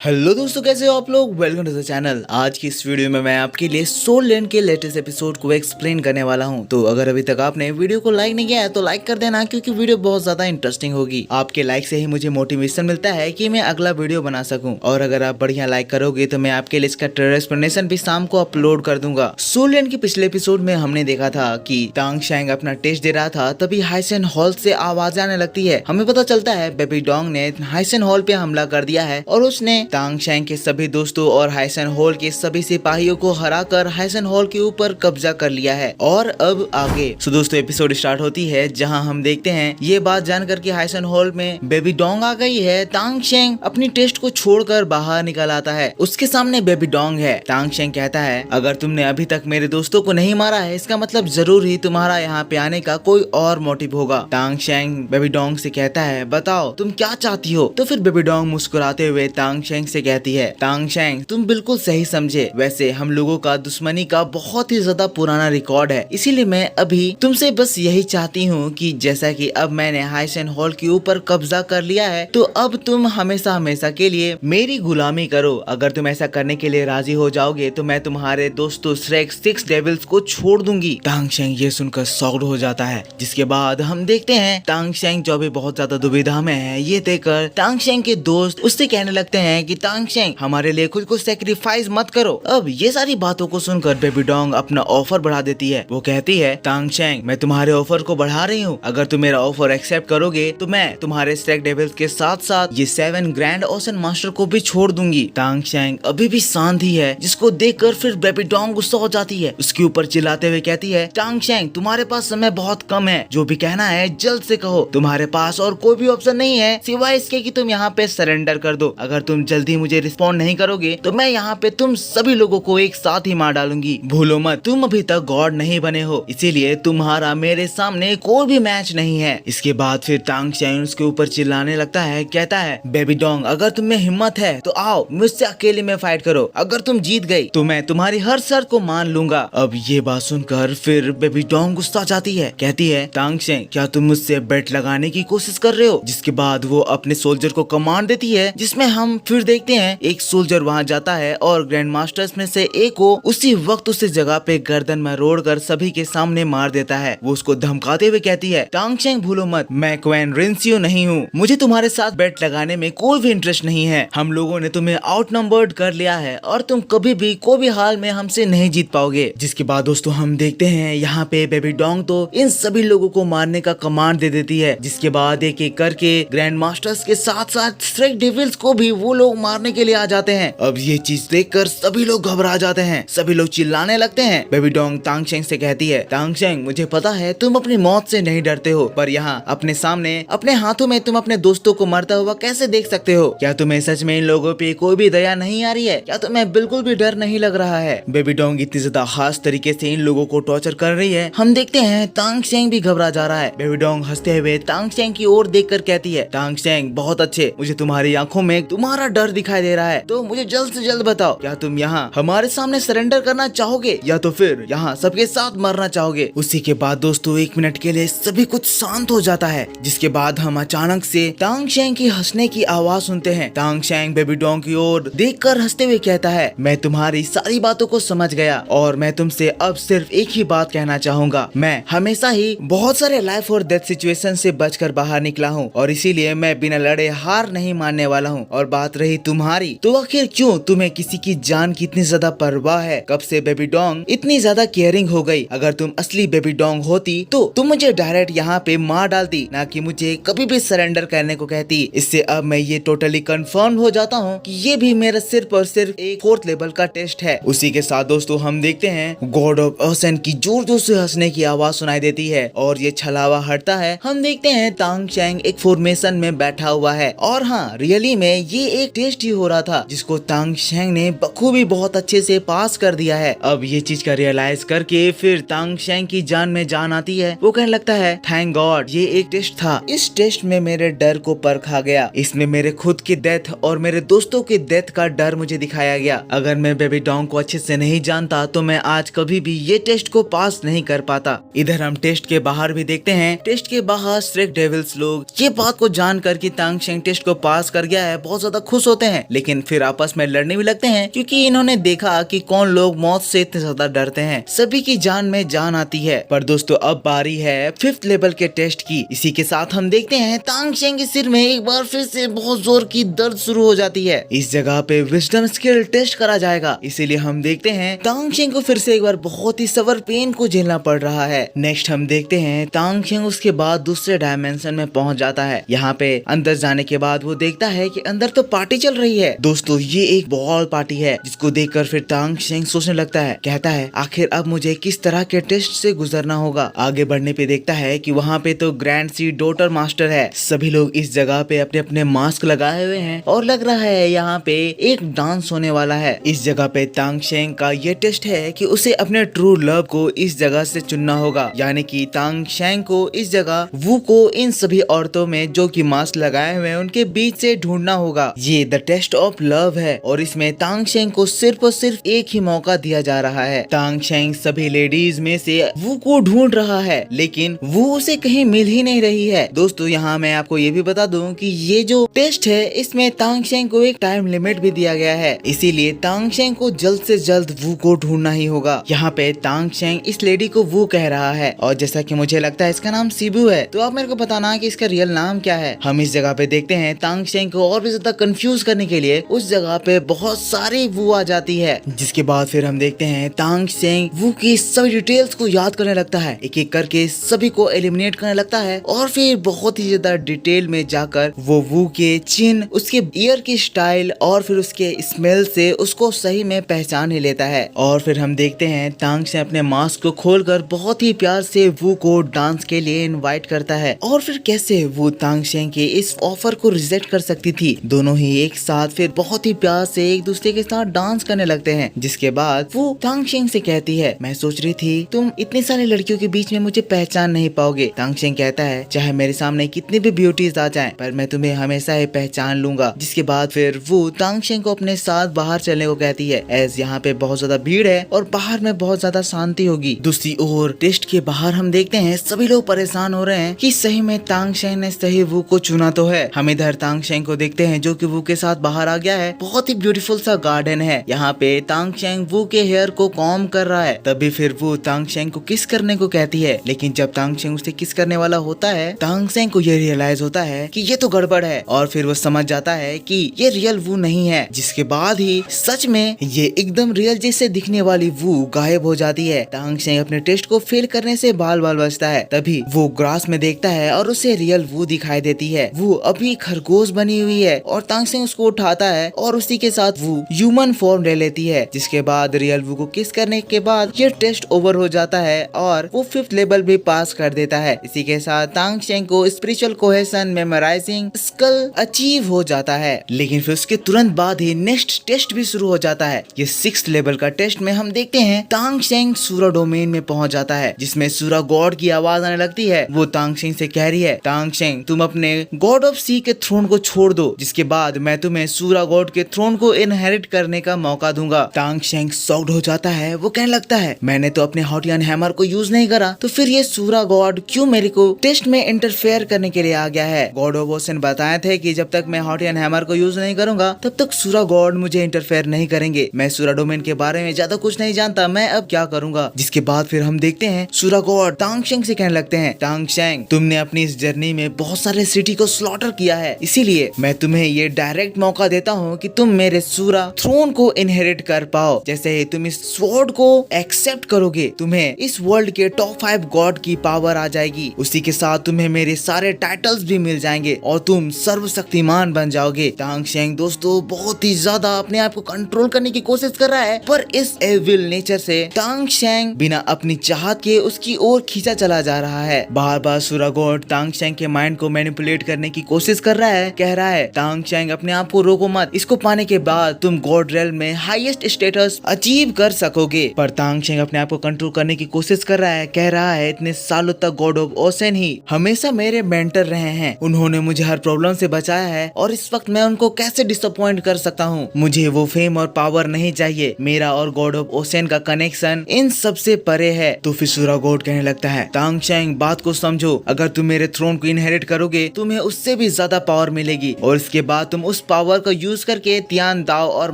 Hello दोस्तों, कैसे हो आप लोग। Welcome to the channel. आज की इस वीडियो में मैं आपके लिए सोल लैंड के लेटेस्ट एपिसोड को एक्सप्लेन करने वाला हूं। तो अगर अभी तक आपने वीडियो को लाइक नहीं किया है तो लाइक कर देना, क्योंकि वीडियो बहुत ज्यादा इंटरेस्टिंग होगी। आपके लाइक से ही मुझे मोटिवेशन मिलता है कि मैं अगला वीडियो बना सकूं। और अगर आप बढ़िया लाइक करोगे तो मैं आपके लिए इसका ट्रेलर एक्सप्लेनेशन भी शाम को अपलोड कर दूंगा। सोल लैंड के पिछले एपिसोड में हमने देखा था कि तांग शैंग अपना टेस्ट दे रहा था, तभी हाइसेन हॉल से आवाज आने लगती है। हमें पता चलता है बेबी डोंग ने हाइसेन हॉल पे हमला कर दिया है और उसने तांग शैंग के सभी दोस्तों और हाइसेन हॉल के सभी सिपाहियों को हराकर हाइसेन हॉल के ऊपर कब्जा कर लिया है। और अब आगे दोस्तों एपिसोड स्टार्ट होती है, जहां हम देखते हैं ये बात जानकर कि हाइसेन हॉल में बेबी डोंग आ गई है। तांग शैंग अपनी टेस्ट को छोड़कर बाहर निकल आता है। उसके सामने बेबी डोंग है। तांग शैंग कहता है, अगर तुमने अभी तक मेरे दोस्तों को नहीं मारा है, इसका मतलब जरूर ही तुम्हारा यहाँ पे आने का कोई और मोटिव होगा। तांग शैंग बेबी डोंग से कहता है, बताओ तुम क्या चाहती हो। तो फिर बेबी डोंग मुस्कुराते हुए तांग शैंग से कहती है, तांग शैंग तुम बिल्कुल सही समझे। वैसे हम लोगों का दुश्मनी का बहुत ही ज्यादा पुराना रिकॉर्ड है, इसीलिए मैं अभी तुमसे बस यही चाहती हूँ कि जैसा कि अब मैंने हाइसेन हॉल के ऊपर कब्जा कर लिया है, तो अब तुम हमेशा हमेशा के लिए मेरी गुलामी करो। अगर तुम ऐसा करने के लिए राजी हो जाओगे तो मैं तुम्हारे दोस्तों श्रेक सिक्स डेविल्स को छोड़ दूंगी। तांग शैंग ये सुनकर शॉक्ड हो जाता है। जिसके बाद हम देखते हैं तांग शैंग जो भी बहुत ज्यादा दुविधा में है। ये देखकर तांग शैंग के दोस्त उससे कहने लगते हैं कि तांग शैंग हमारे लिए खुद को सेक्रीफाइस मत करो। अब ये सारी बातों को सुनकर बेबी डोंग अपना ऑफर बढ़ा देती है। वो कहती है, तांग शैंग मैं तुम्हारे ऑफर को बढ़ा रही हूँ। अगर तुम मेरा ऑफर एक्सेप्ट करोगे तो मैं तुम्हारे स्ट्रेक डेविल्स के साथ साथ ये 7 ग्रैंड ओशन मास्टर को भी छोड़ दूंगी। तांग शैंग अभी भी शांत ही है, जिसको देखकर फिर बेबी डोंग गुस्सा हो जाती है। उसके ऊपर चिल्लाते हुए कहती है, तांग शैंग तुम्हारे पास समय बहुत कम है, जो भी कहना है जल्द से कहो। तुम्हारे पास और कोई भी ऑप्शन नहीं है सिवाय इसके कि तुम यहाँ पे सरेंडर कर दो। अगर तुम जल्दी मुझे रिस्पॉन्ड नहीं करोगे तो मैं यहाँ पे तुम सभी लोगों को एक साथ ही मार डालूंगी। भूलो मत, तुम अभी तक गॉड नहीं बने हो, इसीलिए तुम्हारा मेरे सामने कोई भी मैच नहीं है। इसके बाद फिर तांग शैंग उसके ऊपर चिल्लाने लगता है। कहता है, बेबी डोंग अगर तुम में हिम्मत है तो आओ मुझसे अकेले में फाइट करो। अगर तुम जीत गई तो मैं तुम्हारी हर शर्त को मान लूंगा। अब ये बात सुनकर फिर बेबी डोंग गुस्सा जाती है। कहती है, तांग शैंग क्या तुम मुझसे बेट लगाने की कोशिश कर रहे हो। जिसके बाद वो अपने सोल्जर को कमांड देती है, जिसमें हम फिर देखते हैं एक सोल्जर वहाँ जाता है और ग्रैंड मास्टर्स में से एक को उसी वक्त उसी जगह पे गर्दन में रोड़कर सभी के सामने मार देता है। वो उसको धमकाते हुए कहती है, तांग शैंग भूलो मत, मैं क्वीन रिंसियो नहीं हूँ। मुझे तुम्हारे साथ बेट लगाने में कोई भी इंटरेस्ट नहीं है। हम लोगों ने तुम्हें आउटनंबर्ड कर लिया है और तुम कभी भी कोई भी हाल में हमसे नहीं जीत पाओगे। जिसके बाद दोस्तों हम देखते हैं यहाँ पे बेबी डोंग तो इन सभी लोगों को मारने का कमांड दे देती है। जिसके बाद एक एक करके ग्रैंड मास्टर्स के साथ साथ स्ट्रेक डेविल्स को भी वो लोग मारने के लिए आ जाते हैं। अब ये चीज देखकर सभी लोग घबरा जाते हैं, सभी लोग चिल्लाने लगते हैं। बेबी डोंग तांग शैंग से कहती है, तांग शैंग मुझे पता है तुम अपनी मौत से नहीं डरते हो, पर यहाँ अपने सामने अपने हाथों में तुम अपने दोस्तों को मरता हुआ कैसे देख सकते हो। क्या तुम्हें सच में इन लोगों पे कोई भी दया नहीं आ रही है? क्या तुम्हें बिल्कुल भी डर नहीं लग रहा है? बेबी डोंग इतनी ज्यादा खास तरीके से इन लोगों को टॉर्चर कर रही है। हम देखते हैं तांग शैंग भी घबरा जा रहा है। बेबी डोंग हंसते हुए तांग शैंग की ओर देखकर कहती है, तांग शैंग बहुत अच्छे, मुझे तुम्हारी आंखों में तुम्हारा डर दिखाई दे रहा है, तो मुझे जल्द से जल्द बताओ, क्या तुम यहाँ हमारे सामने सरेंडर करना चाहोगे या तो फिर यहाँ सबके साथ मरना चाहोगे। उसी के बाद दोस्तों 1 मिनट के लिए सभी कुछ शांत हो जाता है। जिसके बाद हम अचानक से तांग शैंग की हंसने की आवाज सुनते हैं। तांग शैंग बेबी डोंग की ओर देखकर हंसते हुए कहता है, मैं तुम्हारी सारी बातों को समझ गया और मैं तुमसे अब सिर्फ एक ही बात कहना चाहूंगा। मैं हमेशा ही बहुत सारे लाइफ और डेथ सिचुएशन से बचकर बाहर निकला हूँ और इसीलिए मैं बिना लड़े हार नहीं मानने वाला हूँ। और बात रही तुम्हारी, तो आखिर क्यों तुम्हें किसी की जान की इतनी ज्यादा परवाह है? कब से बेबी डोंग इतनी ज्यादा केयरिंग हो गई? अगर तुम असली बेबी डोंग होती तो तुम मुझे डायरेक्ट यहाँ पे मार डालती, ना कि मुझे कभी भी सरेंडर करने को कहती। इससे अब मैं ये टोटली कंफर्म हो जाता हूँ कि ये भी मेरा सिर्फ और सिर्फ एक 4th लेवल का टेस्ट है। उसी के साथ दोस्तों हम देखते हैं गॉड ऑफ ओशन की जोर जोर से हंसने की आवाज सुनाई देती है और ये छलावा हटता है। हम देखते हैं तांग शैंग एक फॉर्मेशन में बैठा हुआ है और हाँ रियली में ये एक टेस्ट ही हो रहा था, जिसको तांग शैंग ने बखूबी बहुत अच्छे से पास कर दिया है। अब ये चीज का रियलाइज करके फिर तांग शैंग की जान में जान आती है। वो कहने लगता है, थैंक गॉड ये एक टेस्ट था, इस टेस्ट में मेरे डर को परखा गया, इसमें मेरे खुद की डेथ और मेरे दोस्तों की डेथ का डर मुझे दिखाया गया। अगर मैं बेबी डोंग को अच्छे से नहीं जानता तो मैं आज कभी भी ये टेस्ट को पास नहीं कर पाता। इधर हम टेस्ट के बाहर भी देखते हैं। टेस्ट के बाहर स्ट्रेक डेविल्स लोग ये बात को जानकर कि तांग शैंग टेस्ट को पास कर गया है बहुत ज्यादा खुश होते हैं, लेकिन फिर आपस में लड़ने भी लगते हैं क्योंकि इन्होंने देखा कि कौन लोग मौत से इतने ज्यादा डरते हैं। सभी की जान में जान आती है। पर दोस्तों अब बारी है 5th लेवल के टेस्ट की। इसी के साथ हम देखते हैं तांग चेंग के सिर में एक बार फिर से बहुत जोर की दर्द शुरू हो जाती है। इस जगह पे विजडम स्किल टेस्ट करा जाएगा, इसीलिए हम देखते हैं तांग चेंग को फिर से एक बार बहुत ही सवर पेन को झेलना पड़ रहा है। नेक्स्ट हम देखते हैं तांग चेंग उसके बाद दूसरे डायमेंशन में पहुंच जाता है। यहाँ पे अंदर जाने के बाद वो देखता है कि अंदर तो पार्टी चल रही है। दोस्तों ये एक बॉल पार्टी है, जिसको देखकर फिर तांग चेंग सोचने लगता है, कहता है आखिर अब मुझे किस तरह के टेस्ट से गुजरना होगा। आगे बढ़ने पे देखता है कि वहाँ पे तो ग्रैंड सी डॉटर मास्टर है। सभी लोग इस जगह पे अपने अपने मास्क लगाए हुए हैं और लग रहा है यहाँ पे एक डांस होने वाला है। इस जगह पे तांग चेंग का ये टेस्ट है कि उसे अपने ट्रू लव को इस जगह से चुनना होगा, यानी कि तांग चेंग को इस जगह वू को इन सभी औरतों में जो कि मास्क लगाए हुए हैं उनके बीच से ढूंढना होगा। ये द टेस्ट ऑफ लव है और इसमें तांग चेंग को सिर्फ और सिर्फ एक ही मौका दिया जा रहा है। तांग चेंग सभी लेडीज में से वू को ढूंढ रहा है, लेकिन वो उसे कहीं मिल ही नहीं रही है। दोस्तों यहाँ मैं आपको ये भी बता दूं कि ये जो टेस्ट है इसमें तांग चेंग को एक टाइम लिमिट भी दिया गया है, इसीलिए तांग चेंग को जल्द से जल्द वू को ढूंढना ही होगा। यहाँ पे तांग चेंग इस लेडी को वू कह रहा है और जैसा कि मुझे लगता है इसका नाम सिबू है, तो आप मेरे को बताना कि इसका रियल नाम क्या है। हम इस जगह पे देखते हैं तांग चेंग को और भी ज्यादा कंफ्यूज करने के लिए उस जगह पे बहुत सारी वू आ जाती है, जिसके बाद फिर हम देखते हैं तांग चेंग वू की सभी डिटेल्स को याद करने लगता है, एक एक करके सभी को एलिमिनेट करने लगता है और फिर बहुत ही ज्यादा डिटेल में जाकर वो वू के चिन्ह, उसके ईयर की स्टाइल और फिर उसके स्मेल से उसको सही में पहचान ही लेता है। और फिर हम देखते हैं तांग चेंग अपने मास्क को खोलकर बहुत ही प्यार से वू को डांस के लिए इनवाइट करता है। और फिर कैसे वो तांग चेंग के इस ऑफर को रिजेक्ट कर सकती थी। दोनों ही एक साथ फिर बहुत ही प्यार से एक दूसरे के साथ डांस करने लगते हैं, जिसके बाद वो तांग चेंग से कहती है मैं सोच रही थी तुम इतनी सारी लड़कियों के बीच में मुझे पहचान नहीं पाओगे। तांग चेंग कहता है चाहे मेरे सामने कितनी भी ब्यूटीज आ जाएं, पर मैं तुम्हें हमेशा ही पहचान लूंगा। जिसके बाद फिर वो तांग चेंग को अपने साथ बाहर चलने को कहती है, एज यहाँ पे बहुत ज्यादा भीड़ है और बाहर में बहुत ज्यादा शांति होगी। दूसरी ओर टेस्ट के बाहर हम देखते हैं सभी लोग परेशान हो रहे हैं कि सही में तांग चेंग ने सही वू को चुना तो है। हम इधर तांग चेंग को देखते हैं जो कि वू के साथ बाहर आ गया है। बहुत ही ब्यूटीफुल सा गार्डन है। यहाँ पे तांग चेंग वू के हेयर को कॉम्ब कर रहा है। तभी फिर वो तांग चेंग को किस करने को कहती है, लेकिन जब तांग चेंग उसे किस करने वाला होता है तांग चेंग को ये रियलाइज होता है कि ये तो गड़बड़ है और फिर वो समझ जाता है कि ये रियल वू नहीं है। जिसके बाद ही सच में ये एकदम रियल जैसे दिखने वाली वू गायब हो जाती है। तांग चेंग अपने टेस्ट को फेल करने से बाल बाल बचता है। तभी वो ग्रास में देखता है और उसे रियल वू दिखाई देती है। वो अभी खरगोश बनी हुई है और तांग चेंग उसको उठाता है और उसी के साथ वो ह्यूमन फॉर्म ले लेती है। जिसके बाद रियल वू को किस करने के बाद ये टेस्ट ओवर हो जाता है और वो 5th लेवल भी पास कर देता है। इसी के साथ तांग चेंग को spiritual cohesion memorising skill achieve हो जाता है। लेकिन फिर उसके तुरंत बाद ही नेक्स्ट टेस्ट भी शुरू हो जाता है। ये 6th लेवल का टेस्ट में हम देखते हैं तांग चेंग सूरा डोमेन में पहुंच जाता है, जिसमें सूरा गॉड की आवाज आने लगती है। वो तांग चेंग से कह रही है तांग चेंग तुम अपने गॉड ऑफ सी के थ्रोन को छोड़ दो, जिसके बाद मैं तुम्हें सूरा गॉड के थ्रोन को इनहेरिट करने का मौका दूंगा। तांग चेंग शॉक्ड हो जाता है। वो कहने लगता है मैंने तो अपने हॉटियन हैमर को यूज नहीं करा, तो फिर ये सूरा गॉड क्यों मेरे को टेस्ट में इंटरफेयर करने के लिए आ गया है। गॉड ऑफ ओशन बताए थे कि जब तक मैं हॉटियन हैमर को यूज नहीं करूंगा तब तक सूरा गॉड मुझे इंटरफेयर नहीं करेंगे। मैं सूरा डोमेन के बारे में ज्यादा कुछ नहीं जानता, मैं अब क्या करूंगा। जिसके बाद फिर हम देखते हैं सूरा गॉड तांग चेंग से कहने लगते हैं तांग चेंग तुमने अपनी इस जर्नी में बहुत सारे सिटी को स्लॉटर किया है, इसीलिए मैं तुम्हें ये डायरेक्ट मौका देता हूँ कि तुम मेरे सूरा थ्रोन को इनहेरिट कर पाओ। जैसे ही तुम इस स्वॉर्ड को एक्सेप्ट करोगे तुम्हें इस वर्ल्ड के टॉप 5 गॉड की पावर आ जाएगी। उसी के साथ तुम्हें मेरे सारे टाइटल्स भी मिल जाएंगे और तुम सर्वशक्तिमान बन जाओगे। तांग चेंग दोस्तों बहुत ही ज्यादा अपने आप को कंट्रोल करने की कोशिश कर रहा है, पर इस एविल नेचर से तांग चेंग बिना अपनी चाहत के उसकी ओर खींचा चला जा रहा है। बार बार सूरा गॉड तांग चेंग के माइंड को मैनिपुलेट करने की कोशिश कर रहा है। कह रहा है तांग चेंग अपने आप को रोको मत, इसको पाने के बाद तुम गॉड रेल में हाईएस्ट स्टेटस अचीव कर सकोगे। पर तांग चेंग अपने आप को कंट्रोल करने की कोशिश कर रहा है। कह रहा है इतने सालों तक गॉड ऑफ ओशन ही हमेशा मेरे मेंटर रहे हैं, उन्होंने मुझे हर प्रॉब्लम से बचाया है और इस वक्त मैं उनको कैसे डिसअपॉइंट कर सकता हूँ। मुझे वो फेम और पावर नहीं चाहिए, मेरा और गॉड ऑफ ओशन का कनेक्शन इन सबसे परे है। तो फिर सूरा गॉड कहने लगता है तांग चेंग बात को समझो, अगर तुम मेरे थ्रोन को इनहेरिट करोगे तुम्हें उससे भी ज्यादा पावर मिलेगी और इसके बाद तुम उस पावर का यूज करके तियान दाओ और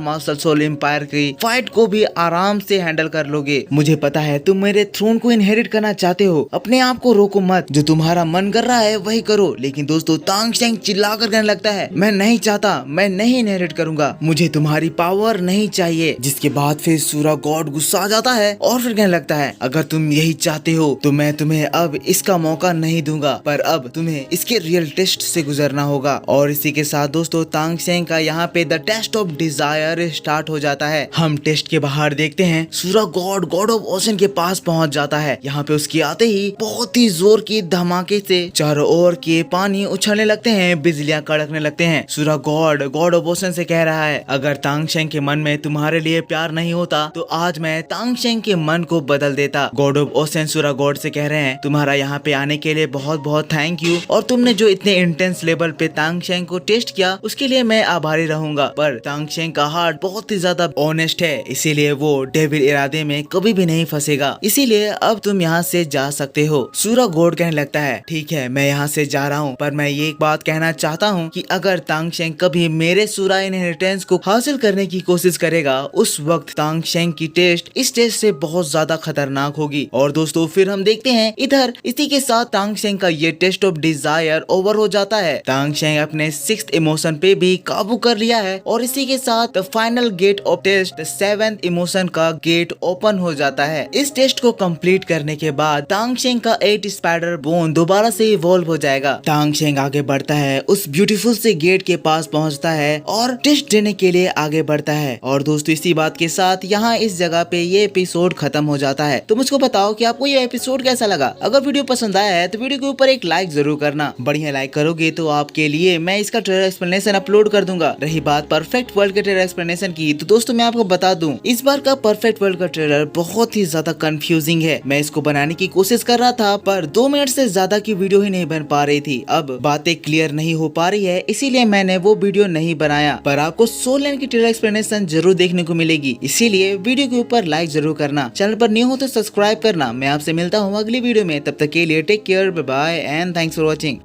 मार्शल सोल एम्पायर की फाइट को भी आराम से हैंडल कर लोगे। मुझे पता है तुम मेरे थ्रोन को इनहेरिट करना चाहते हो, अपने आप को रोको मत, जो तुम्हारा मन कर रहा है वही करो। लेकिन दोस्तों तांग सेंग चिल्ला कर कहने लगता है मैं नहीं चाहता, मैं नहीं इनहेरिट करूंगा, मुझे तुम्हारी पावर नहीं चाहिए। जिसके बाद फिर सूरा गॉड गुस्सा आ जाता है और फिर कहने लगता है अगर तुम यही चाहते हो तो मैं तुम्हें अब इसका मौका नहीं दूंगा, पर अब तुम्हें इसके रियल टेस्ट से गुजरना होगा। और इसी के साथ दोस्तों तांग सेंग का यहाँ पे the test of desire start हो जाता है। हम टेस्ट के बाहर देखते हैं सूरा गॉड गॉड ऑफ ओशन के पास पहुंच जाता है। यहाँ पे उसके आते ही बहुत ही जोर की धमाके से चारों ओर के पानी उछलने लगते हैं, बिजलियां कड़कने लगते हैं। सूरा गॉड गॉड ऑफ ओशन से कह रहा है अगर तांग सेंग के मन में तुम्हारे लिए प्यार नहीं होता तो आज मैं तांग सेंग के मन को बदल देता। गॉड ऑफ ओशन सूरा गॉड से कह रहे हैं तुम्हारा यहाँ पे आने के लिए बहुत बहुत थैंक यू, और तुमने जो इतने इंटेंस लेवल पे तांग सेंग को टेस्ट किया उसके लिए मैं आभारी रहूंगा। पर तांग सेंग का हार्ट बहुत ही ज्यादा ऑनेस्ट है, इसीलिए वो डेविल इरादे में कभी भी नहीं फंसेगा, इसीलिए अब तुम यहाँ से जा सकते हो। सूरा गॉड कहने लगता है ठीक है मैं यहाँ से जा रहा हूँ, पर मैं ये एक बात कहना चाहता हूँ कि अगर तांग सेंग कभी मेरे सूरा इनहेरिटेंस को हासिल करने की कोशिश करेगा उस वक्त तांग सेंग की टेस्ट इस टेस्ट से बहुत ज्यादा खतरनाक होगी। और दोस्तों फिर हम देखते हैं इधर इसी के साथ तांग सेंग का ये टेस्ट ऑफ डिजायर ओवर हो जाता है। तांग सेंग अपने 6th इमोशन पे भी काबू कर लिया है और इसी के साथ the final gate of test the 7th emotion का गेट ओपन हो जाता है। इस टेस्ट को कंप्लीट करने के बाद तांग सेंग का 8 स्पाइडर बोन दोबारा से इवॉल्व हो जाएगा। तांग सेंग आगे बढ़ता है, उस ब्यूटीफुल से गेट के पास पहुंचता है और टेस्ट देने के लिए आगे बढ़ता है। और दोस्तों इसी बात के साथ यहाँ इस जगह पे ये एपिसोड खत्म हो जाता है। तो मुझको बताओ कि आपको ये एपिसोड कैसा लगा। अगर वीडियो पसंद आया है तो वीडियो के ऊपर एक लाइक जरूर करना, बढ़िया लाइक करोगे तो आपके लिए मैं इसका ट्रेलर एक्सप्लेनेशन अपलोड कर दूंगा। रही बात परफेक्ट वर्ल्ड के ट्रेलर एक्सप्लेनेशन की, तो दोस्तों मैं आपको बता दूं इस बार का परफेक्ट वर्ल्ड का ट्रेलर बहुत ही ज्यादा कंफ्यूजिंग है। मैं इसको बनाने की कोशिश कर रहा था पर 2 मिनट से ज्यादा की वीडियो ही नहीं बन पा रही थी। अब बातें क्लियर नहीं हो पा रही है इसीलिए मैंने वो वीडियो नहीं बनाया, पर आपको सोल लैंड की ट्रेलर एक्सप्लेनेशन जरूर देखने को मिलेगी, इसीलिए वीडियो के ऊपर लाइक जरूर करना, चैनल पर न्यू हो तो सब्सक्राइब करना। मैं आपसे मिलता हूँ अगली वीडियो में, तब तक के लिए take care, bye bye and thanks for watching.